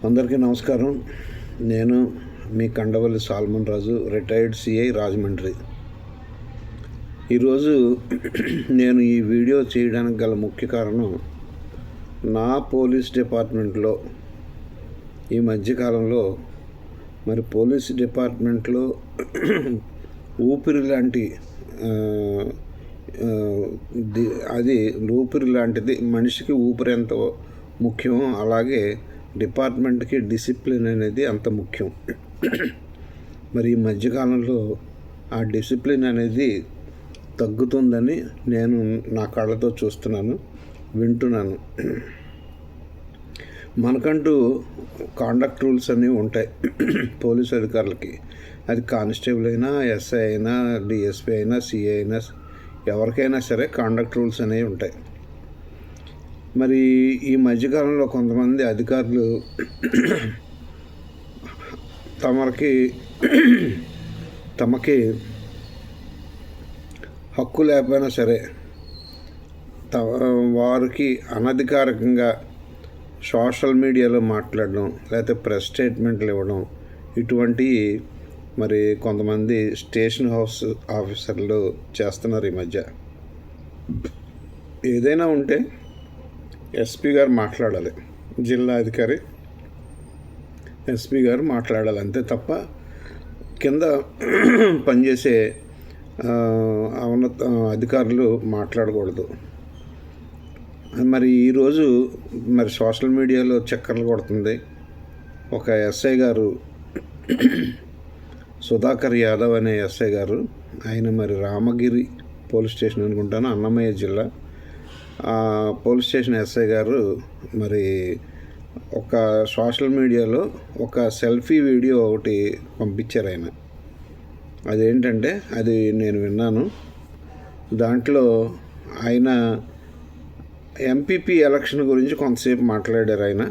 అందరికీ నమస్కారం. నేను మీ కండవల్లి సాల్మన్ రాజు, రిటైర్డ్ సిఐ, రాజమండ్రి. ఈరోజు నేను ఈ వీడియో చేయడానికి గల ముఖ్య కారణం, నా పోలీస్ డిపార్ట్మెంట్లో ఈ మధ్యకాలంలో పోలీస్ డిపార్ట్మెంట్లో ఊపిరి లాంటి అది ఊపిరి లాంటిది. మనిషికి ఊపిరి ఎంత ముఖ్యం, అలాగే డిపార్ట్మెంట్కి డిసిప్లిన్ అనేది అంత ముఖ్యం. మరి ఈ మధ్యకాలంలో ఆ డిసిప్లిన్ అనేది తగ్గుతుందని నేను నా కళ్ళతో చూస్తున్నాను, వింటున్నాను. మనకంటూ కాండక్ట్ రూల్స్ అనేవి ఉంటాయి పోలీస్ అధికారులకి. అది కానిస్టేబుల్ అయినా, ఎస్ఐ అయినా, డిఎస్పీ అయినా, సిఐ అయినా, ఎవరికైనా సరే కాండక్ట్ రూల్స్ అనేవి ఉంటాయి. మరి ఈ మధ్యకాలంలో కొంతమంది అధికారులు తమకి హక్కు లేకపోయినా సరే వారికి అనధికారికంగా సోషల్ మీడియాలో మాట్లాడడం, లేకపోతే ప్రెస్ స్టేట్మెంట్లు ఇవ్వడం, ఇటువంటి కొంతమంది స్టేషన్ హౌస్ ఆఫీసర్లు చేస్తున్నారు ఈ మధ్య. ఏదైనా ఉంటే ఎస్పీ గారు మాట్లాడాలి, జిల్లా అధికారి ఎస్పీ గారు మాట్లాడాలి, అంతే తప్ప కింద పనిచేసే ఉన్నత అధికారులు మాట్లాడకూడదు. ఈరోజు సోషల్ మీడియాలో చక్కర్లు కొడుతుంది. ఒక ఎస్ఐ గారు, సుధాకర్ యాదవ్ అనే ఎస్ఐ గారు, ఆయన రామగిరి పోలీస్ స్టేషన్ అనుకుంటాను, అన్నమయ్య జిల్లా పోలీస్ స్టేషన్ ఎస్ఐ గారు ఒక సోషల్ మీడియాలో ఒక సెల్ఫీ వీడియో ఒకటి పంపించారు. అదేంటంటే అది నేను విన్నాను. దాంట్లో ఆయన ఎంపీపీ ఎలక్షన్ గురించి కొంతసేపు మాట్లాడారు. ఆయన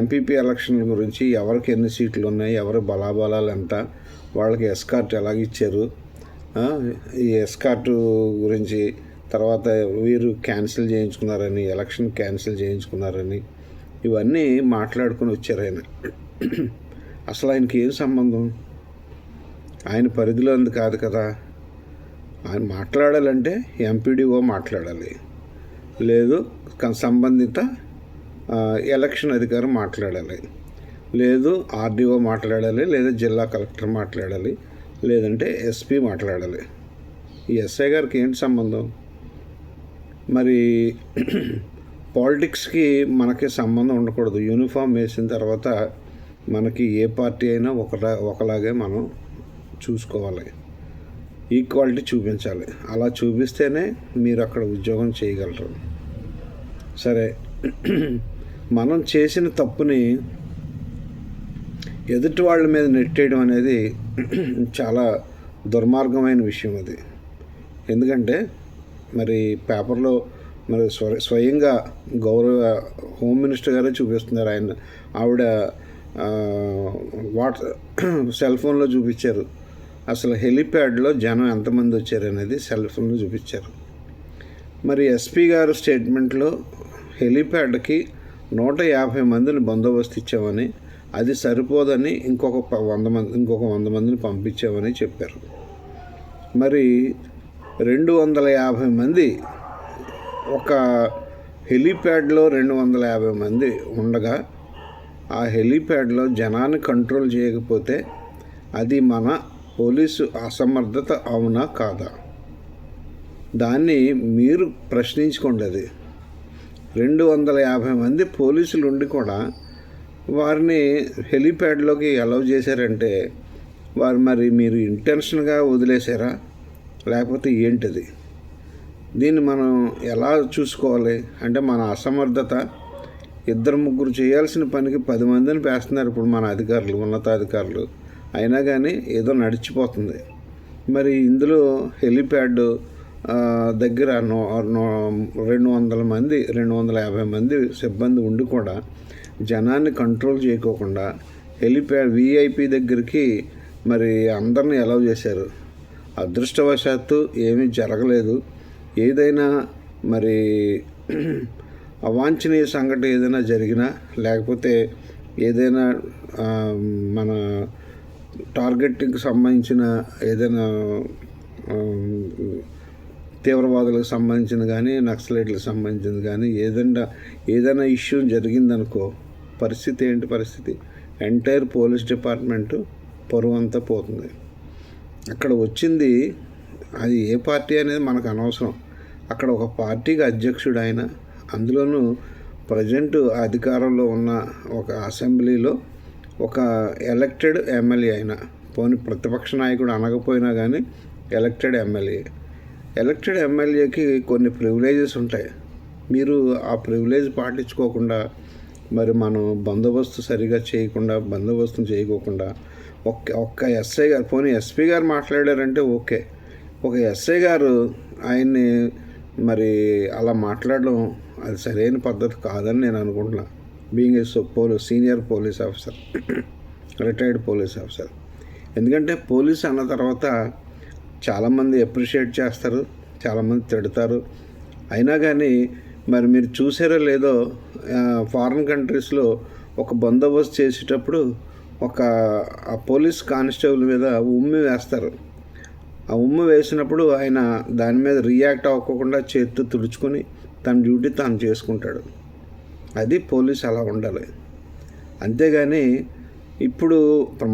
ఎంపీపీ ఎలక్షన్ గురించి, ఎవరికి ఎన్ని సీట్లు ఉన్నాయి, ఎవరి బలాబలాలు ఎంత, వాళ్ళకి ఎస్కార్ట్ ఎలాగిచ్చారు, ఈ ఎస్కార్ట్ గురించి, తర్వాత వీరు క్యాన్సిల్ చేయించుకున్నారని, ఎలక్షన్ క్యాన్సిల్ చేయించుకున్నారని, ఇవన్నీ మాట్లాడుకుని వచ్చారు ఆయన. అసలు ఆయనకి ఏం సంబంధం? ఆయన పరిధిలో అంది కాదు కదా. ఆయన మాట్లాడాలంటే ఎంపీడీఓ మాట్లాడాలి, లేదు సంబంధిత ఎలక్షన్ అధికారి మాట్లాడాలి, లేదు ఆర్డీఓ మాట్లాడాలి, లేదా జిల్లా కలెక్టర్ మాట్లాడాలి, లేదంటే ఎస్పీ మాట్లాడాలి. ఈ ఎస్ఐ గారికి ఏంటి సంబంధం? పాలిటిక్స్కి మనకి సంబంధం ఉండకూడదు. యూనిఫామ్ వేసిన తర్వాత మనకి ఏ పార్టీ అయినా ఒకలాగే మనం చూసుకోవాలి, ఈక్వాలిటీ చూపించాలి. అలా చూపిస్తేనే మీరు అక్కడ ఉద్యోగం చేయగలరు. సరే, మనం చేసిన తప్పుని ఎదుటి వాళ్ళ మీద నెట్టేయడం అనేది చాలా దుర్మార్గమైన విషయం అది. ఎందుకంటే పేపర్లో స్వయంగా గౌరవ హోమ్ మినిస్టర్ గారే చూపిస్తున్నారు. ఆవిడ సెల్ ఫోన్లో చూపించారు. అసలు హెలిప్యాడ్లో జనం ఎంతమంది వచ్చారు అనేది సెల్ ఫోన్లో చూపించారు. ఎస్పీ గారు స్టేట్మెంట్లో హెలిప్యాడ్కి 150 మందిని బందోబస్తు ఇచ్చామని, అది సరిపోదని ఇంకొక 100 మందిని పంపించామని చెప్పారు. 250 మంది, ఒక హెలీప్యాడ్లో 250 మంది ఉండగా ఆ హెలీప్యాడ్లో జనాన్ని కంట్రోల్ చేయకపోతే అది మన పోలీసు అసమర్థత అవునా కాదా? దాన్ని మీరు ప్రశ్నించుకోండి. అది 250 మంది పోలీసులు ఉండి కూడా వారిని హెలీప్యాడ్లోకి అలౌ చేశారంటే వారు మీరు ఇంటెన్షన్గా వదిలేశారా, లేకపోతే ఏంటిది? దీన్ని మనం ఎలా చూసుకోవాలి అంటే, మన అసమర్థత. 2-3 చేయాల్సిన పనికి 10 మందిని వేస్తున్నారు ఇప్పుడు మన అధికారులు, ఉన్నతాధికారులు. అయినా కానీ ఏదో నడిచిపోతుంది. ఇందులో హెలిప్యాడ్ దగ్గర 200 మంది, 250 మంది సిబ్బంది ఉండి కూడా జనాన్ని కంట్రోల్ చేయకోకుండా హెలిప్యాడ్ విఐపి దగ్గరికి అందరినీ అలౌ చేశారు. అదృష్టవశాత్తు ఏమీ జరగలేదు. ఏదైనా అవాంఛనీయ సంఘటన ఏదైనా జరిగినా, లేకపోతే ఏదైనా మన టార్గెట్కి సంబంధించిన ఏదైనా తీవ్రవాదులకు సంబంధించిన కానీ నక్సలైట్లకు సంబంధించింది కానీ ఏదైనా ఇష్యూ జరిగిందనుకో పరిస్థితి ఏంటి? పరిస్థితి ఎంటైర్ పోలీస్ డిపార్ట్మెంటు పరువు అంతా పోతుంది. అక్కడ వచ్చింది అది ఏ పార్టీ అనేది మనకు అనవసరం. అక్కడ ఒక పార్టీకి అధ్యక్షుడు ఆయన, అందులోనూ ప్రజెంట్ అధికారంలో ఉన్న ఒక అసెంబ్లీలో ఒక ఎలక్టెడ్ ఎమ్మెల్యే అయిన, పోనీ ప్రతిపక్ష నాయకుడు అనకపోయినా కానీ ఎలక్టెడ్ ఎమ్మెల్యేకి కొన్ని ప్రివిలేజెస్ ఉంటాయి. మీరు ఆ ప్రివిలేజ్ పాటించుకోకుండా మరి మనం బందోబస్తు సరిగా చేయకుండా బందోబస్తును చేయకోకుండా ఒక్క ఎస్ఐ గారు, పోనీ ఎస్పీ గారు మాట్లాడారంటే ఓకే, ఒక ఎస్ఐ గారు ఆయన్ని మరి అలా మాట్లాడడం అది సరైన పద్ధతి కాదని నేను అనుకుంటున్నా. Being a senior police officer, retired police officer. ఎందుకంటే పోలీస్ అన్న తర్వాత చాలామంది అప్రిషియేట్ చేస్తారు, చాలామంది తిడతారు. అయినా కానీ మరి మీరు చూసారో లేదో, ఫారిన్ కంట్రీస్లో ఒక బందోబస్తు చేసేటప్పుడు ఆ పోలీస్ కానిస్టేబుల్ మీద ఉమ్మి వేస్తారు. ఆ ఉమ్మి వేసినప్పుడు ఆయన దాని మీద రియాక్ట్ అవ్వకుండా చేతితో తుడుచుకొని తన డ్యూటీ తాను చేసుకుంటాడు. అది పోలీస్ అలా ఉండాలి. అంతేగాని ఇప్పుడు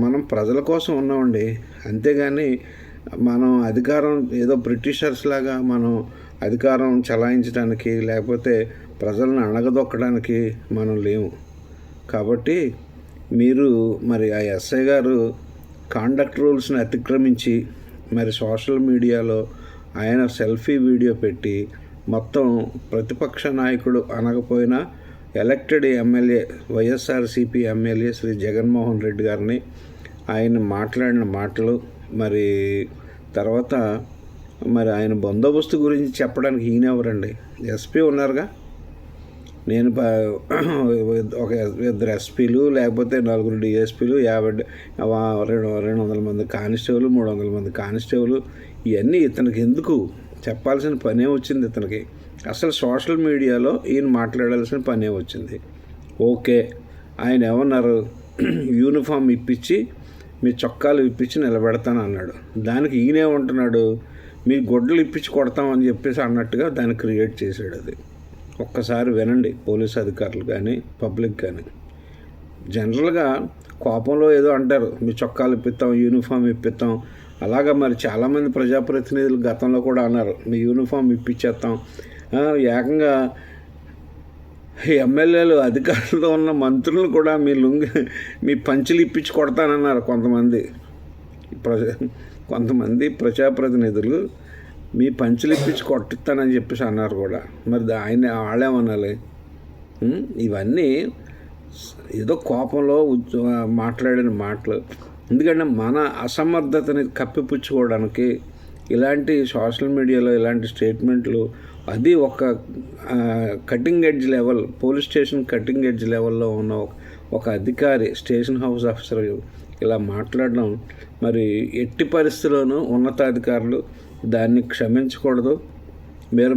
మనం ప్రజల కోసం ఉన్నామండి, అంతేగాని మనం అధికారం ఏదో బ్రిటిషర్స్ లాగా మనం అధికారం చలాయించడానికి లేకపోతే ప్రజలను అణగదొక్కడానికి మనం లేము. కాబట్టి మీరు మరి ఆ ఎస్ఐ గారు కాండక్ట్ రూల్స్ని అతిక్రమించి మరి సోషల్ మీడియాలో ఆయన సెల్ఫీ వీడియో పెట్టి మొత్తం ప్రతిపక్ష నాయకుడు అనకపోయినా elected MLA YSRCP MLA Shri Jaganmohan Reddy గారిని ఆయన మాట్లాడిన మాటలు, మరి తర్వాత మరి ఆయన బందోబస్తు గురించి చెప్పడానికి ఈయన ఎవరండి? ఎస్పీ ఉన్నారుగా. నేను ఒక 2 ఎస్పీలు లేకపోతే 4 డిఎస్పీలు 200 మంది కానిస్టేబుల్ 300 మంది కానిస్టేబుల్, ఇవన్నీ ఇతనికి ఎందుకు చెప్పాల్సిన పనే వచ్చింది? ఇతనికి అసలు సోషల్ మీడియాలో ఈయన మాట్లాడాల్సిన పనే వచ్చింది. ఓకే, ఆయన ఏమన్నారు? యూనిఫామ్ ఇప్పించి మీ చొక్కాలు ఇప్పించి నిలబెడతాను అన్నాడు. దానికి ఈయనే ఉంటున్నాడు మీ గొడ్డలు ఇప్పించి కొడతామని చెప్పేసి అన్నట్టుగా దాన్ని క్రియేట్ చేశాడు. అది ఒక్కసారి వినండి, పోలీస్ అధికారులు కానీ పబ్లిక్ కానీ. జనరల్గా కోపంలో ఏదో అంటారు, మీ చొక్కాలు ఇప్పిస్తాం, యూనిఫామ్ ఇప్పిస్తాం. అలాగా మరి చాలామంది ప్రజాప్రతినిధులు గతంలో కూడా అన్నారు, మీ యూనిఫామ్ ఇప్పించేస్తాం. ఏకంగా ఎమ్మెల్యేలు అధికారులతో ఉన్న మంత్రులు కూడా మీ పంచులు ఇప్పించి కొడతానన్నారు కొంతమంది ప్రజాప్రతినిధులు. మీ పంచులు ఇప్పించి కొట్టిస్తానని చెప్పేసి అన్నారు కూడా. మరి వాళ్ళేమనాలి? ఇవన్నీ ఏదో కోపంలో మాట్లాడిన మాటలు. ఎందుకంటే మన అసమర్థతని కప్పిపుచ్చుకోవడానికి ఇలాంటి సోషల్ మీడియాలో ఇలాంటి స్టేట్మెంట్లు, అది ఒక cutting edge level, police station cutting edge లెవెల్లో ఉన్న ఒక అధికారి, స్టేషన్ హౌస్ ఆఫీసర్ ఇలా మాట్లాడడం మరి ఎట్టి పరిస్థితుల్లోనూ ఉన్నతాధికారులు దాన్ని క్షమించకూడదు.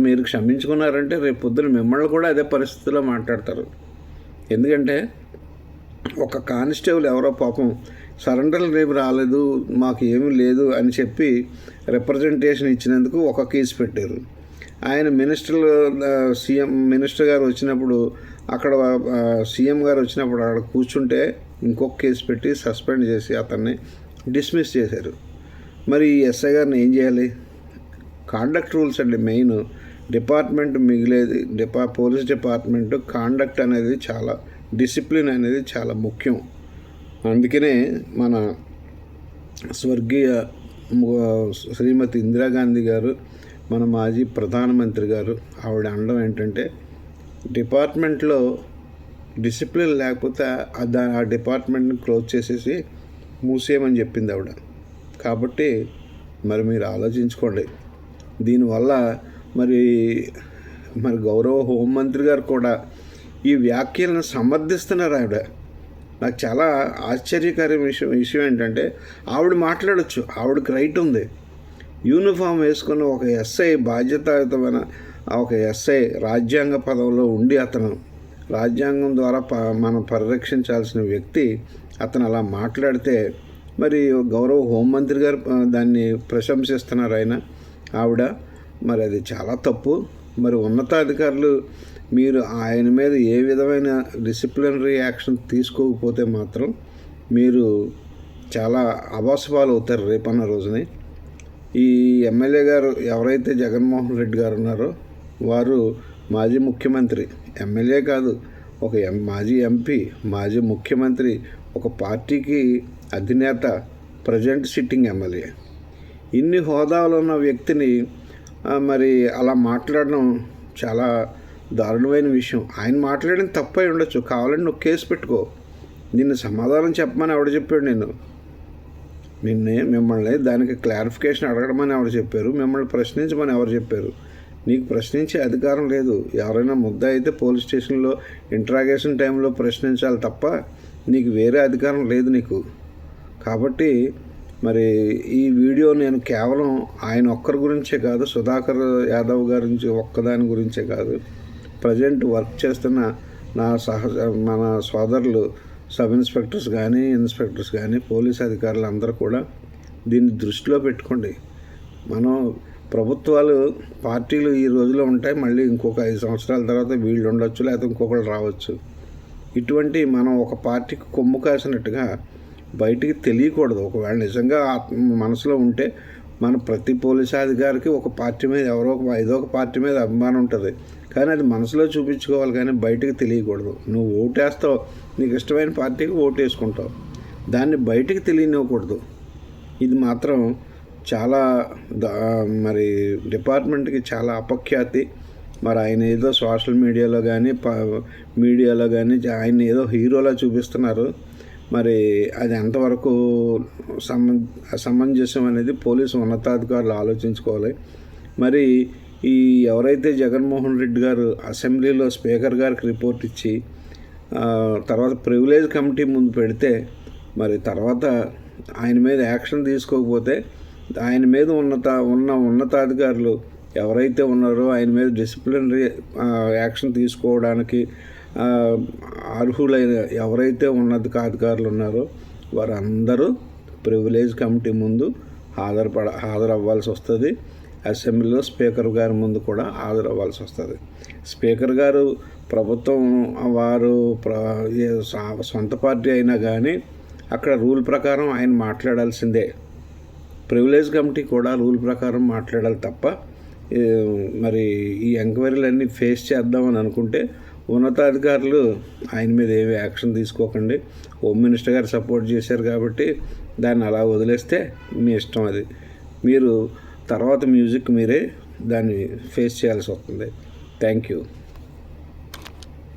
మీరు క్షమించుకున్నారంటే రేపు పొద్దున మిమ్మల్ని కూడా అదే పరిస్థితిలో మాట్లాడతారు. ఎందుకంటే ఒక కానిస్టేబుల్ ఎవరో పాపం సరెండర్ రేపు రాలేదు, మాకు ఏమీ లేదు అని చెప్పి రిప్రజెంటేషన్ ఇచ్చినందుకు ఒక కేసు పెట్టారు. ఆయన మినిస్టర్ గారు వచ్చినప్పుడు అక్కడ సీఎం గారు వచ్చినప్పుడు అక్కడ కూర్చుంటే ఇంకొక కేసు పెట్టి సస్పెండ్ చేసి అతన్ని డిస్మిస్ చేశారు. మరి ఎస్ఐ గారిని ఏం చేయాలి? కాండక్ట్ రూల్స్ అండి మెయిన్. డిపార్ట్మెంట్ మిగిలేది పోలీస్ డిపార్ట్మెంట్ కాండక్ట్ అనేది చాలా, డిసిప్లిన్ అనేది చాలా ముఖ్యం. అందుకనే మన స్వర్గీయ శ్రీమతి ఇందిరాగాంధీ గారు, మన మాజీ ప్రధానమంత్రి గారు, ఆవిడ అనడం ఏంటంటే డిపార్ట్మెంట్లో డిసిప్లిన్ లేకపోతే ఆ డిపార్ట్మెంట్ని క్లోజ్ చేసేసి మూసేయమని చెప్పింది ఆవిడ. కాబట్టి మరి మీరు ఆలోచించుకోండి. దీనివల్ల మరి గౌరవ హోంమంత్రి గారు కూడా ఈ వ్యాఖ్యలను సమర్థిస్తున్నారు. నాకు చాలా ఆశ్చర్యకర విషయం ఏంటంటే ఆవిడ మాట్లాడచ్చు, ఆవిడకి రైట్ ఉంది. యూనిఫామ్ వేసుకున్న ఒక ఎస్ఐ, బాధ్యతాయుతమైన ఒక ఎస్ఐ, రాజ్యాంగ పదవిలో ఉండి అతను రాజ్యాంగం ద్వారా మనం పరిరక్షించాల్సిన వ్యక్తి అతను అలా మాట్లాడితే మరి గౌరవ హోంమంత్రి గారు దాన్ని ప్రశంసిస్తున్నారు ఆవిడ. మరి అది చాలా తప్పు. మరి ఉన్నతాధికారులు మీరు ఆయన మీద ఏ విధమైన డిసిప్లినరీ యాక్షన్ తీసుకోకపోతే మాత్రం మీరు చాలా అభాసుపాలు అవుతారు రేపన్న రోజుని. ఈ ఎమ్మెల్యే గారు ఎవరైతే జగన్మోహన్ రెడ్డి గారు ఉన్నారో వారు మాజీ ముఖ్యమంత్రి, ఎమ్మెల్యే కాదు, ఒక మాజీ ఎంపీ, మాజీ ముఖ్యమంత్రి, ఒక పార్టీకి అధినేత, ప్రజెంట్ సిట్టింగ్ ఎమ్మెల్యే. ఇన్ని హోదాలు ఉన్న వ్యక్తిని మరి అలా మాట్లాడడం చాలా దారుణమైన విషయం. ఆయన మాట్లాడిన తప్పై ఉండొచ్చు, కావాలని నువ్వు కేసు పెట్టుకో. నిన్ను సమాధానం చెప్పమని ఎవడు చెప్పాడు? మిమ్మల్ని దానికి క్లారిఫికేషన్ అడగడమని ఎవరు చెప్పారు? మిమ్మల్ని ప్రశ్నించమని ఎవరు చెప్పారు? నీకు ప్రశ్నించే అధికారం లేదు. ఎవరైనా ముద్ద అయితే పోలీస్ స్టేషన్లో ఇంట్రాగేషన్ టైంలో ప్రశ్నించాలి తప్ప నీకు వేరే అధికారం లేదు నీకు. కాబట్టి మరి ఈ వీడియో నేను కేవలం ఆయన ఒక్కరి గురించే కాదు, సుధాకర్ యాదవ్ గురించి ఒక్కదాని గురించే కాదు, ప్రజెంట్ వర్క్ చేస్తున్న మన సోదరులు సబ్ ఇన్స్పెక్టర్స్ కానీ, ఇన్స్పెక్టర్స్ కానీ, పోలీస్ అధికారులు అందరూ కూడా దీన్ని దృష్టిలో పెట్టుకోండి. మనం ప్రభుత్వాలు, పార్టీలు ఈ రోజులో ఉంటాయి, మళ్ళీ ఇంకొక 5 సంవత్సరాల తర్వాత వీళ్ళు ఉండొచ్చు, లేకపోతే ఇంకొకళ్ళు రావచ్చు. ఇటువంటి మనం ఒక పార్టీకి కొమ్ము కాసినట్టుగా బయటికి తెలియకూడదు. ఒకవేళ నిజంగా మనసులో ఉంటే మన ప్రతి పోలీస్ అధికారికి ఒక పార్టీ మీద ఏదో ఒక పార్టీ మీద అభిమానం ఉంటుంది, కానీ అది మనసులో చూపించుకోవాలి, కానీ బయటికి తెలియకూడదు. నువ్వు ఓటేస్తావు, నీకు ఇష్టమైన పార్టీకి ఓటు వేసుకుంటావు, దాన్ని బయటికి తెలియనివ్వకూడదు. ఇది మాత్రం చాలా మరి డిపార్ట్మెంట్కి చాలా అపఖ్యాతి. మరి ఆయన ఏదో సోషల్ మీడియాలో కానీ ఆయన ఏదో హీరోలా చూపిస్తున్నారు. మరి అది ఎంతవరకు సమంజసం అనేది పోలీసు ఉన్నతాధికారులు ఆలోచించుకోవాలి. మరి ఈ ఎవరైతే జగన్మోహన్ రెడ్డి గారు అసెంబ్లీలో స్పీకర్ గారికి రిపోర్ట్ ఇచ్చి తర్వాత ప్రివిలేజ్ కమిటీ ముందు పెడితే, మరి తర్వాత ఆయన మీద యాక్షన్ తీసుకోకపోతే ఆయన మీద ఉన్నతాధికారులు ఎవరైతే ఉన్నారో ఆయన మీద డిసిప్లినరీ యాక్షన్ తీసుకోవడానికి అర్హులైన ఎవరైతే ఉన్నతాధికారులు ఉన్నారో వారందరూ ప్రివిలేజ్ కమిటీ ముందు హాజరవ్వాల్సి వస్తుంది. అసెంబ్లీలో స్పీకర్ గారి ముందు కూడా హాజరవ్వాల్సి వస్తుంది. స్పీకర్ గారు ప్రభుత్వం వారు సొంత పార్టీ అయినా కానీ అక్కడ రూల్ ప్రకారం ఆయన మాట్లాడాల్సిందే. ప్రివిలేజ్ కమిటీ కూడా రూల్ ప్రకారం మాట్లాడాలి తప్ప మరి ఈ ఎంక్వైరీలన్నీ ఫేస్ చేద్దామని అనుకుంటే ఉన్నతాధికారులు ఆయన మీద ఏమి యాక్షన్ తీసుకోకండి. హోమ్ మినిస్టర్ గారు సపోర్ట్ చేశారు కాబట్టి దాన్ని అలా వదిలేస్తే మీ ఇష్టం. అది మీరు తర్వాత మ్యూజిక్ మీరే దాన్ని ఫేస్ చేయాల్సి వస్తుంది. Thank you.